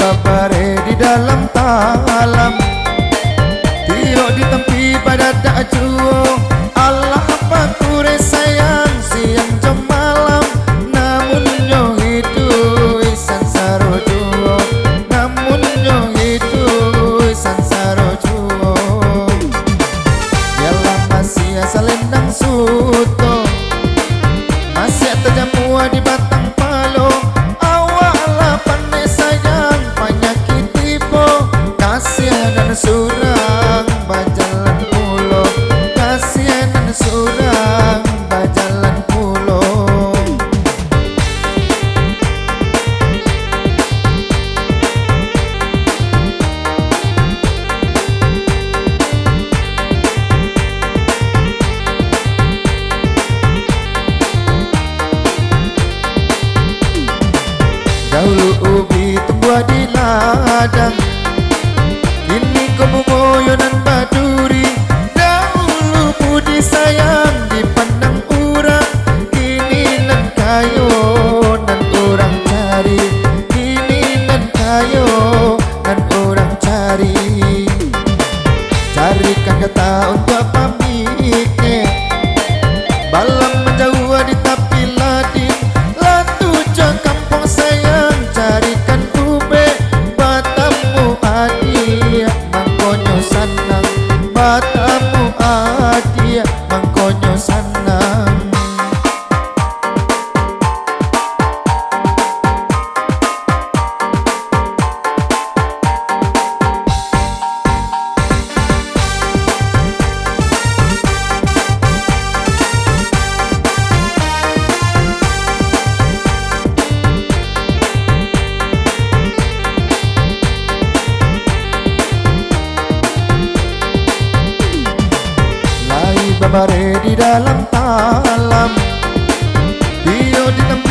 babare di dalam talam, tio di tempi pada tak juo. Allah apa kure sayang siang jam malam, namun yo itu isan saro juo, namun yo itu isan saro juo. Yalah masih asal lendang suto, masih terjamua di batang palo. Awaklah pandai sayang penyakit tipe, kasihan surang bajalan pulo, kasihan surang bajalan pulo. Dahulu ubi tumbuh di ladang, kini kebumoyonan baduri. Dahulu budi sayang dipandang orang, kini nan kayo nan orang cari, kini nan kayo nan orang cari. Carikan kata untuk pamike, balam menjauh di tapi lading. Latu jauh kampung sayang, carikan ube batamu adia mangkonyo sanang, batamu adia mangkonyo sanang. Babare di dalam talam, dia di tempat